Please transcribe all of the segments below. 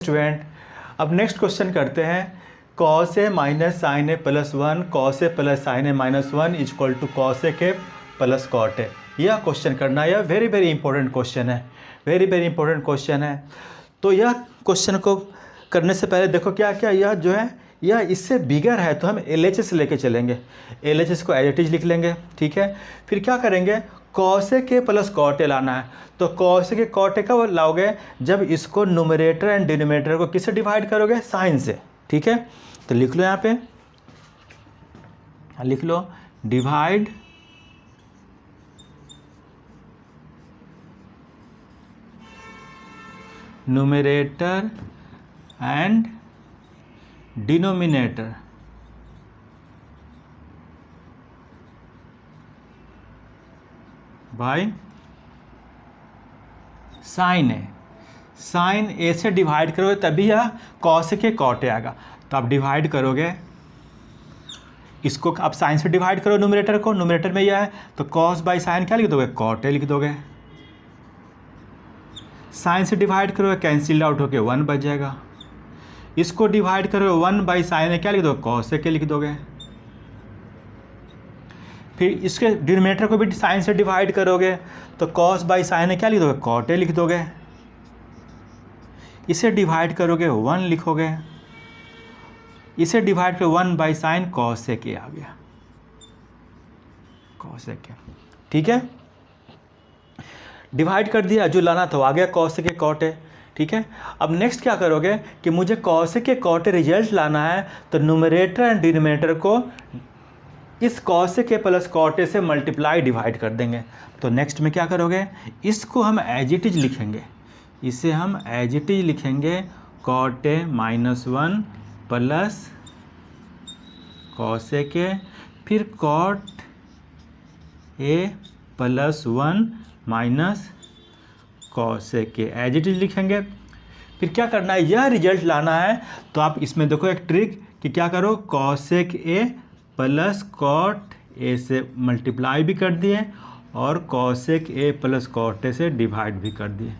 Student, अब next question करते हैं। Cos A minus sine A plus one, cos A plus sine A minus one is equal to cosec plus cot A. यह question करना, यह very very important question है, very very important question है। तो यह question को करने से पहले देखो क्या क्या यह जो है यह इससे बिगर है तो हम LHS लेके चलेंगे। LHS को एज इट इज लिख लेंगे, ठीक है। फिर क्या करेंगे, कॉस ए के प्लस कॉट ए लाना है। तो कॉस ए के कॉट ए कब लाओगे, जब इसको न्यूमरेटर एंड डिनोमिनेटर को किससे डिवाइड करोगे, साइन से, ठीक है। तो लिख लो यहाँ पे, लिख लो divide numerator and denominator by sine A. Sine A से डिवाइड करोगे तभी यह कॉस के कॉट ए आएगा। तो आप डिवाइड करोगे इसको, आप साइन से डिवाइड करो न्यूमरेटर को, न्यूमरेटर में यह है तो कॉस बाई साइन क्या लिख दोगे, कॉट ए लिख दोगे। साइन से डिवाइड करोगे कैंसिल आउट होके 1 बच जाएगा। इसको डिवाइड करोगे 1 बाई साइन क्या लिख दोगे, कॉस ए के लिख दोगे। फिर इसके डिनोमिनेटर को भी साइन से डिवाइड करोगे तो कॉस बाई साइन क्या लिख दोगे, कॉट ए लिख दोगे। इसे डिवाइड करोगे 1 लिखोगे, इसे डिवाइड करो 1 बाई साइन कॉस ए के आ गया, कॉस ए के, ठीक है। डिवाइड कर दिया, जो लाना था आ गया कॉस ए के कॉट ए, ठीक है। अब नेक्स्ट क्या करोगे कि मुझे कॉस ए के कॉट ए रिजल्ट लाना है, तो न्यूमरेटर एंड डिनोमिनेटर को इस कॉस ए के प्लस कॉट ए से मल्टीप्लाई डिवाइड कर देंगे। तो नेक्स्ट में क्या करोगे, इसको हम एज इट इज लिखेंगे, इसे हम एज इट इज लिखेंगे cot A minus 1 plus cosec, फिर cot A plus 1 minus cosec, as it is लिखेंगे। फिर क्या करना है, यह रिजल्ट लाना है। तो आप इसमें देखो एक ट्रिक कि क्या करो, cosec A plus cot a से मल्टीप्लाई भी कर दिए और cosec A plus cot a से डिवाइड भी कर दिए।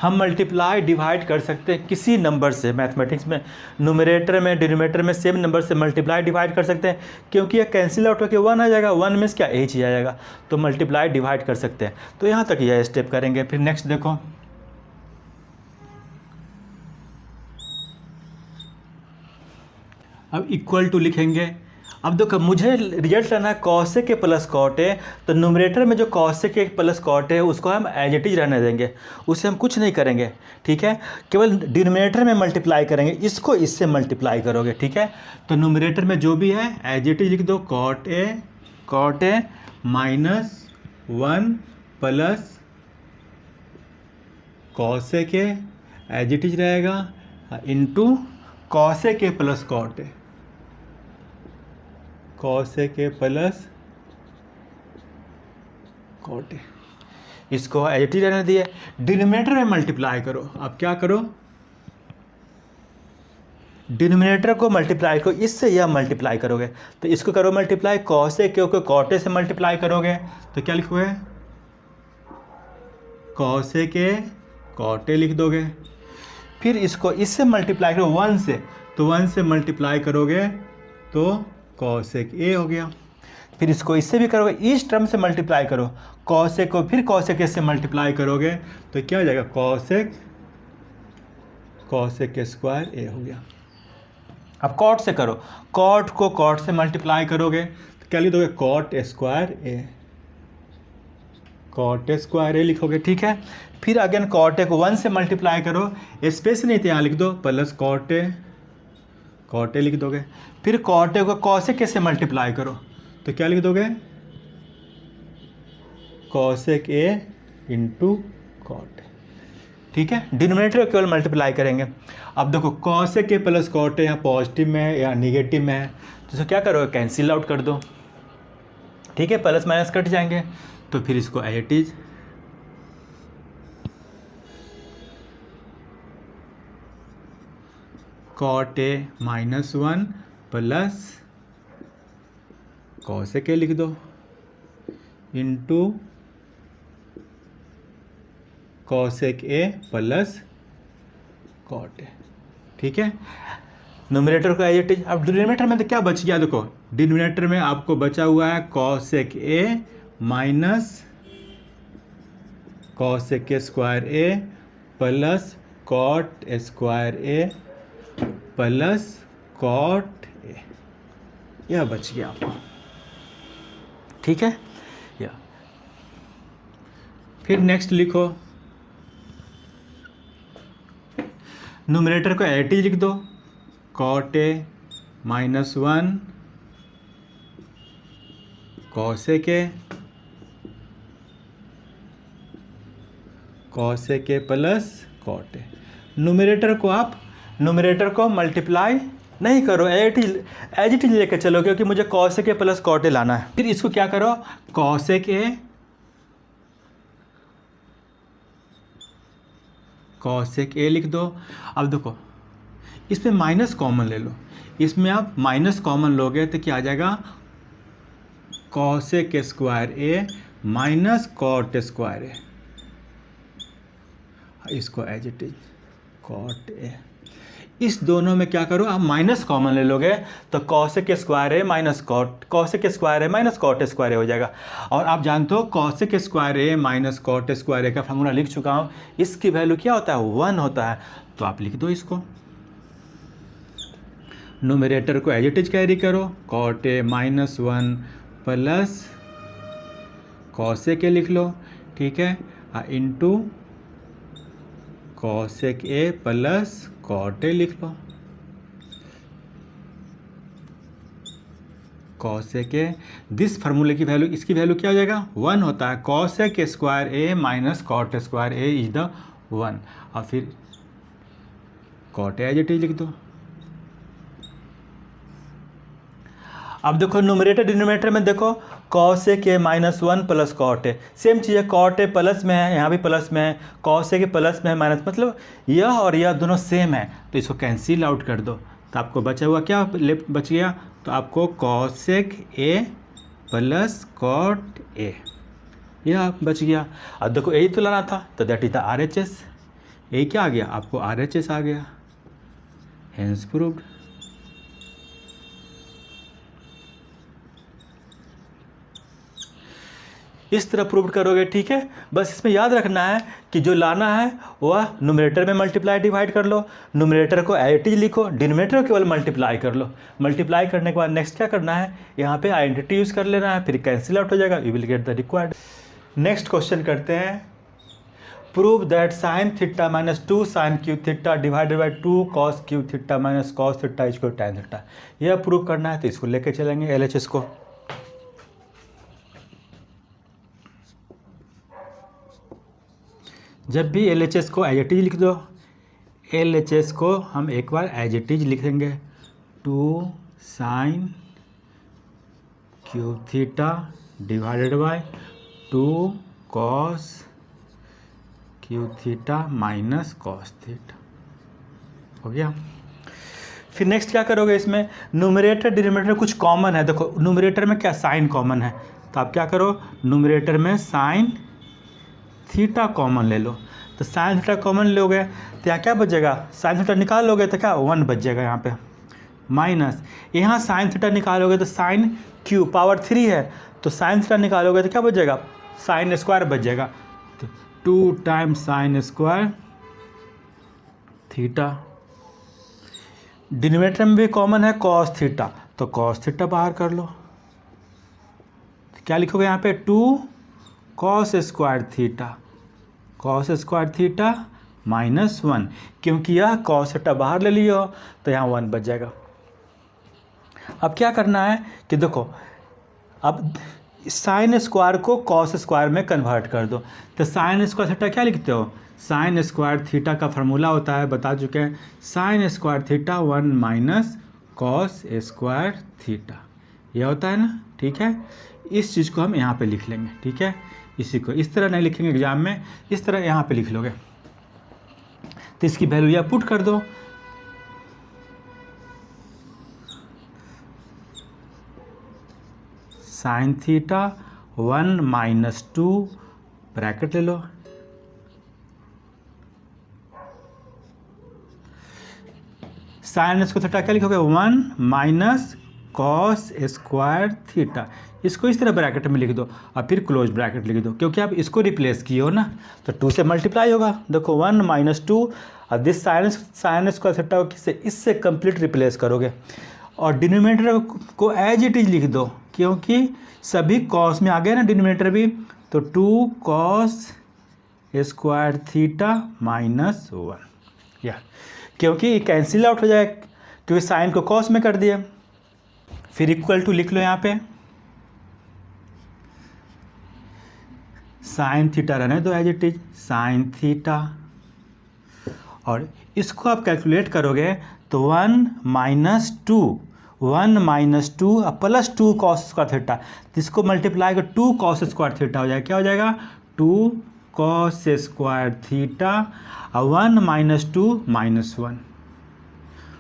हम मल्टीप्लाई डिवाइड कर सकते हैं किसी नंबर से, मैथमेटिक्स में न्यूमरेटर में डिनोमिनेटर में सेम नंबर से मल्टीप्लाई डिवाइड कर सकते हैं, क्योंकि यह कैंसिल आउट होकर 1 आ जाएगा, 1 में क्या एच ही आ जाएगा, तो मल्टीप्लाई डिवाइड कर सकते हैं। तो यहाँ तक यह स्टेप करेंगे। फिर नेक्स्ट देखो, अब इक्वल टू लिखेंगे। अब देखो मुझे रिजल्ट लेना है कॉस ए के प्लस कॉट ए, तो न्यूमरेटर में जो कॉस ए के प्लस कॉट ए उसको हम एज इट इज रहने देंगे, उससे हम कुछ नहीं करेंगे, ठीक है। केवल डिनोमिनेटर में मल्टीप्लाई करेंगे, इसको इससे मल्टीप्लाई करोगे, ठीक है। तो न्यूमरेटर में जो भी है एज इट इज लिख दो, cot A minus 1 plus cosec as it is रहेगा into cosec plus cot A, cosec plus cot ए, इसको एज इट इज रहने दिए। डिनोमिनेटर में मल्टीप्लाई करो। अब क्या करो, डिनोमिनेटर को मल्टीप्लाई करो, इससे यह मल्टीप्लाई करोगे तो इसको करो मल्टीप्लाई, कॉस ए के कॉट ए से मल्टीप्लाई करोगे तो क्या लिखोगे, कॉस ए के कॉट ए लिख दोगे। फिर इसको इससे मल्टीप्लाई करो 1 से, तो 1 से मल्टीप्लाई करोगे तो कॉसेक ए हो गया। फिर इसको इससे भी करोगे, इस टर्म से मल्टीप्लाई करो, कॉसेक को फिर कॉसेक ए से मल्टीप्लाई करोगे तो क्या हो जाएगा, कॉसेक स्क्वायर ए हो गया। अब कॉट से करो, कॉट को कॉट से मल्टीप्लाई करोगे तो क्या लिख दोगे, कॉट स्क्वायर ए लिखोगे, ठीक है। फिर अगेन कॉट ए को 1 से मल्टीप्लाई करो, स्पेस नहीं तो यहाँ लिख दो प्लस कॉट ए लिख दोगे। फिर कॉट ए को कॉसेक ए से मल्टीप्लाई करो तो क्या लिख दोगे, cosec A into cot A, ठीक है। डिनोमिनेटर को केवल मल्टीप्लाई करेंगे। अब देखो cosec A plus cot A यहाँ पॉजिटिव में है या निगेटिव में है, तो क्या करोगे, कैंसिल आउट कर दो, ठीक है, प्लस माइनस कट जाएंगे। तो फिर इसको as it is cot A minus 1 plus cosec A लिख दो into cosec A plus cot A, ठीक है। न्यूमरेटर को एज इट इज। अब डिनोमिनेटर में तो क्या बच गया, देखो डिनोमिनेटर में आपको बचा हुआ है cosec A minus cosec square A plus cot square A plus cot A, यह बच गया आपको, ठीक है। या फिर नेक्स्ट लिखो, न्यूमरेटर को एज इट इज लिख दो, cot A minus 1 cosec A plus cot A. Numerator को मल्टीप्लाई नहीं करो, एज इट इज लेकर चलो, क्योंकि मुझे cosec A plus cot A लाना है। फिर इसको क्या करो, कॉसेक ए लिख दो। अब देखो इसमें माइनस कॉमन ले लो, इसमें आप माइनस कॉमन लोगे तो क्या आ जाएगा, cosec square A minus cot square A, इसको as it is cot A. इस दोनों में क्या करो, आप माइनस कॉमन ले लोगे तो cosec square A minus cot square ए हो जाएगा। और आप जानते हो cosec square A minus cot square ए का फॉर्मूला लिख चुका हूँ, इसकी वैल्यू क्या होता है, 1 होता है। तो आप लिख दो इसको, न्यूमरेटर को एज इट इज कैरी करो, cot A minus 1 plus cosec A लिख लो, ठीक है, into cosec A plus cot A लिख लो, कॉसेक ए। दिस फार्मूले की वैल्यू, इसकी वैल्यू क्या हो जाएगा, 1 होता है। Cosec square A minus cot square A is the 1, और फिर कॉट एज इट इज लिख दो। अब देखो न्यूमरेटर डिनोमिनेटर में देखो cosec A minus 1 plus cot A, same चीज़ है, कॉट ए प्लस में है, यहाँ भी प्लस में है, कॉसेक ए प्लस में है माइनस, मतलब यह और यह दोनों सेम है, तो इसको कैंसिल आउट कर दो। तो आपको बचा हुआ क्या बच गया, तो आपको cosec A plus cot A, यह बच गया। अब देखो यही तो लाना था, तो दैट इज द RHS, यही क्या आ गया, आपको RHS आ गया, हेंस प्रूव्ड। इस तरह प्रूव करोगे, ठीक है। बस इसमें याद रखना है कि जो लाना है वह न्यूमरेटर में मल्टीप्लाई डिवाइड कर लो, न्यूमरेटर को एज इट इज लिखो, डिनोमिनेटर को केवल मल्टीप्लाई कर लो। मल्टीप्लाई करने के बाद नेक्स्ट क्या करना है, यहाँ पे आइडेंटिटी यूज़ कर लेना है, फिर कैंसिल आउट हो जाएगा, you will get the required. Next question करते हैं, prove that sine theta minus 2 sine cube theta divided by 2 cos cube theta minus cos theta equal to tan theta. यह prove करना है, तो इसको लेके चलेंगे LHS को। जब भी LHS को एज इट इज लिख दो, LHS को हम एक बार एज इट इज लिख देंगे, 2 sine cube theta divided by 2 cos cube theta minus cos theta, हो गया। फिर नेक्स्ट क्या करोगे, इसमें न्यूमरेटर डिनोमिनेटर कुछ कॉमन है। देखो न्यूमरेटर में क्या साइन कॉमन है, तो आप क्या करो, न्यूमरेटर में साइन थीटा कॉमन ले लो, तो साइन थीटा कॉमन लोगे तो यहाँ क्या बचेगा, साइन थीटा निकाल लोगे तो क्या 1 बच जाएगा यहाँ पे, माइनस यहाँ साइन थीटा निकालोगे तो साइन क्यू पावर 3 है, तो साइन थीटा निकालोगे तो क्या बच जाएगा, साइन स्क्वायर बच जाएगा, तो 2 times sign square theta. Denominator में भी कॉमन है कॉस थीटा, तो कॉस थीटा बाहर कर लो, तो क्या लिखोगे यहाँ पे 2 कॉस स्क्वायर थीटा माइनस 1, क्योंकि यह कॉस थीटा बाहर ले लियो तो यहाँ 1 बच जाएगा। अब क्या करना है कि देखो, अब साइन स्क्वायर को कॉस स्क्वायर में कन्वर्ट कर दो, तो साइन स्क्वायर थीटा क्या लिखते हो, साइन स्क्वायर थीटा का फार्मूला होता है, बता चुके हैं, sign square theta 1 minus cos square theta, यह होता है ना, ठीक है। इस चीज़ को हम यहाँ पे लिख लेंगे, ठीक है, इसी को इस तरह नहीं लिखेंगे एग्जाम में, इस तरह यहाँ पे लिख लोगे, तो इसकी वैल्यू यहाँ पुट कर दो, साइन थीटा 1 माइनस 2 ब्रैकेट ले लो, साइन स्क्वायर थीटा क्या लिखोगे 1 माइनस कॉस स्क्वायर थीटा, इसको इस तरह ब्रैकेट में लिख दो और फिर क्लोज ब्रैकेट लिख दो, क्योंकि आप इसको रिप्लेस किए हो ना, तो 2 से मल्टीप्लाई होगा। देखो 1 माइनस 2 और दिस साइन स्क्वायर थीटा को किससे, इससे कंप्लीट रिप्लेस करोगे और डिनोमिनेटर को एज इट इज लिख दो, क्योंकि सभी कॉस में आ गया ना डिनोमिनेटर भी, तो 2 कॉस स्क्वायर थीटा माइनस 1, या क्योंकि कैंसिल आउट हो जाए, क्योंकि साइन को कॉस में कर दिया। फिर इक्वल टू लिख लो यहाँ पे, साइन थीटा रहने दो as it is, sine theta, और इसको आप कैलकुलेट करोगे तो 1 minus 2 plus 2 cos square theta, इसको मल्टीप्लाई कर 2 कॉस स्क्वायर थीटा हो जाएगा, क्या हो जाएगा 2 कॉस स्क्वायर थीटा और 1 माइनस 2 माइनस 1।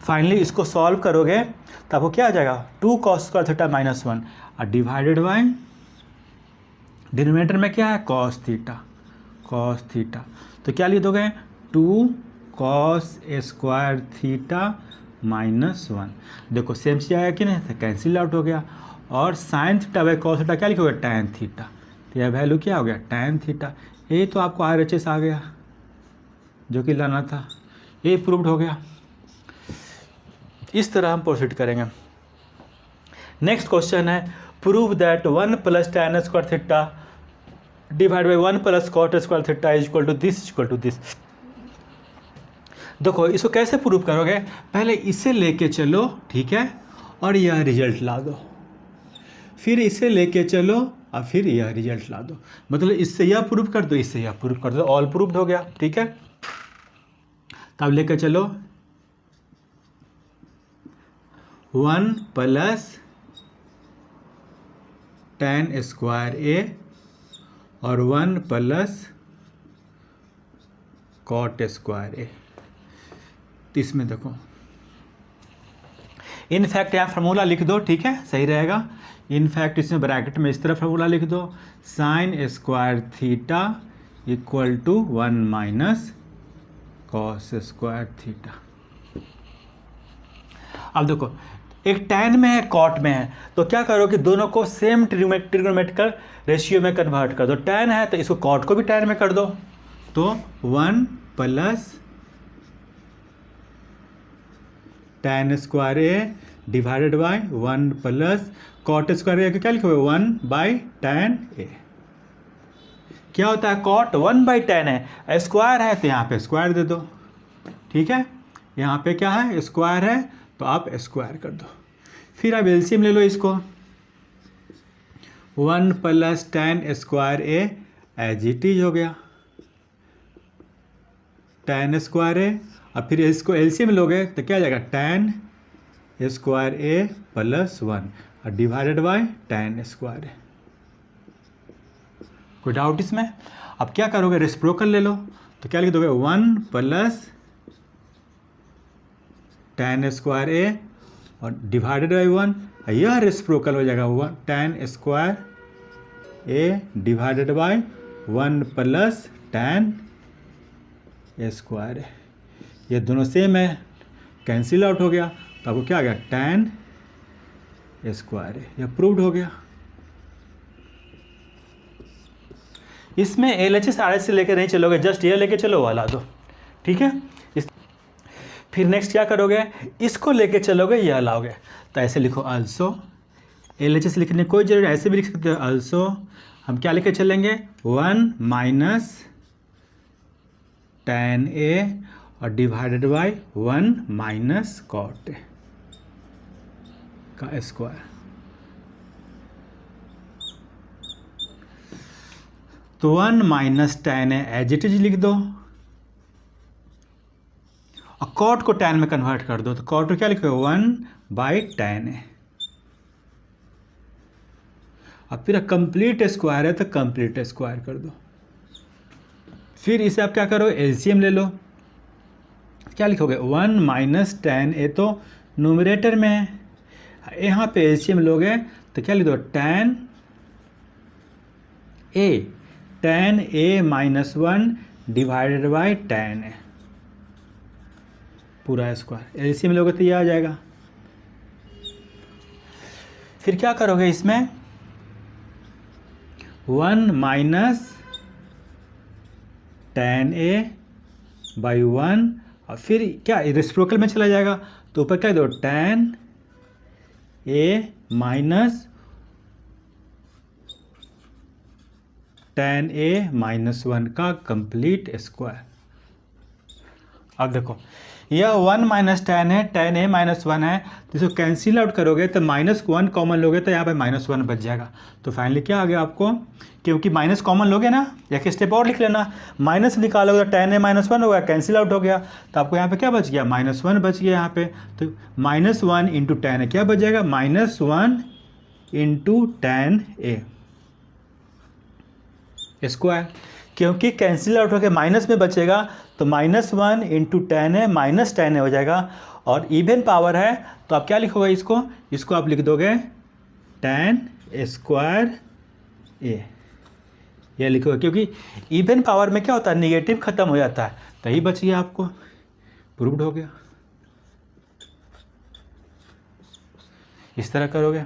फाइनली इसको सॉल्व करोगे तो आपको क्या आ जाएगा 2 कॉस स्क्वायर थीटा माइनस 1 और डिवाइडेड बाय डिनोमिनेटर में क्या है कॉस थीटा, तो क्या लिख दोगे 2 कॉस स्क्वायर थीटा माइनस 1। देखो सेम चीज़ आया कि नहीं, तो कैंसिल आउट हो गया। और sine theta by cos theta क्या लिखोगे टैन थीटा, तो यह वैल्यू क्या हो गया टैन थीटा। ये तो आपको RHS आ गया जो कि लाना था, ये प्रूव्ड हो गया। इस तरह हम प्रोसीड करेंगे। नेक्स्ट क्वेश्चन है prove that 1 plus tan square theta divide by 1 plus cot square theta is equal to this. देखो इसको कैसे प्रूव करोगे, पहले इसे लेके चलो, ठीक है, और यह रिजल्ट ला दो, फिर इसे लेके चलो और फिर यह रिजल्ट ला दो, मतलब इससे यह प्रूव कर दो, इससे यह प्रूव कर दो, ऑल प्रूव्ड हो गया, ठीक है। तब लेके चलो 1 प्लस टैन स्क्वायर ए और 1 प्लस कॉट स्क्वायर ए। तो इसमें देखो इनफैक्ट यहाँ फार्मूला लिख दो, ठीक है, सही रहेगा। इनफैक्ट इसमें ब्रैकेट में इस तरह फार्मूला लिख दो, sine square theta equal to 1 minus cos square theta. अब देखो एक टैन में है कॉट में है, तो क्या करो कि दोनों को सेम ट्रिग्नोमेट्रिकल रेशियो में कन्वर्ट कर दो। टैन है तो इसको कॉट को भी टैन में कर दो, तो 1 plus tan square A divided by 1 plus cot square A, क्या लिखोगे 1 बाई टैन ए। क्या होता है कॉट 1 बाई टैन है, स्क्वायर है तो यहाँ पे स्क्वायर दे दो, ठीक है, यहाँ पे क्या है स्क्वायर है तो आप स्क्वायर कर दो। फिर आप एलसीएम ले लो इसको, 1 plus tan square A as it is हो गया टैन स्क्वायर ए, और फिर इसको एलसीएम लोगे तो क्या आ जाएगा टैन स्क्वायर ए प्लस 1 और डिवाइडेड बाय टैन स्क्वायर ए। कोई डाउट इसमें? अब क्या करोगे रेसिप्रोकल ले लो, तो क्या लिख दोगे 1 प्लस टैन स्क्वायर ए और डिवाइडेड बाई 1, यह रेसिप्रोकल हो जाएगा 1 tan square A divided by 1 plus tan square A. ये दोनों सेम है, कैंसिल आउट हो गया, तो आपको क्या आ गया टैन स्क्वायर ए, यह प्रूव्ड हो गया। इसमें LHS RHS से लेकर नहीं चलोगे, जस्ट ये लेके चलो वाला दो, ठीक है। फिर नेक्स्ट क्या करोगे, इसको लेके चलोगे यह लाओगे, तो ऐसे लिखो अल्सो, LHS लिखने कोई जरूरी, ऐसे भी लिख सकते हो अल्सो। हम क्या लेके चलेंगे 1 माइनस टैन ए और divided by 1 minus cot A का स्क्वायर। तो 1 minus tan A as it is लिख दो और कॉट को टैन में कन्वर्ट कर दो, तो कॉट को क्या लिखोगे 1 बाई टैन ए, और फिर कंप्लीट स्क्वायर है तो कंप्लीट स्क्वायर कर दो। फिर इसे आप क्या करो एलसीएम ले लो, क्या लिखोगे 1 माइनस टैन ए, तो न्यूमरेटर में है, यहाँ पे एलसीएम लोगे तो क्या लिख दो tan A minus 1 divided by tan A. पूरा स्क्वायर, एलसीएम लोगे तो ये आ जाएगा। फिर क्या करोगे इसमें 1 माइनस tan A बाई 1 और फिर क्या रेसिप्रोकल में चला जाएगा तो ऊपर क्या दो tan A minus tan A minus 1 का कंप्लीट स्क्वायर। अब देखो यह 1 माइनस tan है, tan A माइनस 1 है, तो इसको कैंसिल आउट करोगे तो -1 कॉमन लोगे तो यहाँ पे -1 बच जाएगा। तो फाइनली क्या आ गया आपको, क्योंकि माइनस कॉमन लोगे ना, एक स्टेप और लिख लेना, माइनस निकालोगे तो tan A माइनस 1 हो गया, कैंसिल आउट हो गया, तो आपको यहाँ पे क्या बच गया -1 बच गया यहाँ पे। तो -1 इंटू tan A क्या बच जाएगा -1 इंटू tan A स्क्वायर, क्योंकि कैंसिल आउट होकर माइनस में बचेगा तो -1 into tan A minus tan A हो जाएगा। और इवन पावर है तो आप क्या लिखोगे इसको आप लिख दोगे tan स्क्वायर A, ये लिखोगे, क्योंकि इवन पावर में क्या होता है निगेटिव खत्म हो जाता है, तो यही बच गया आपको, प्रूव्ड हो गया। इस तरह करोगे।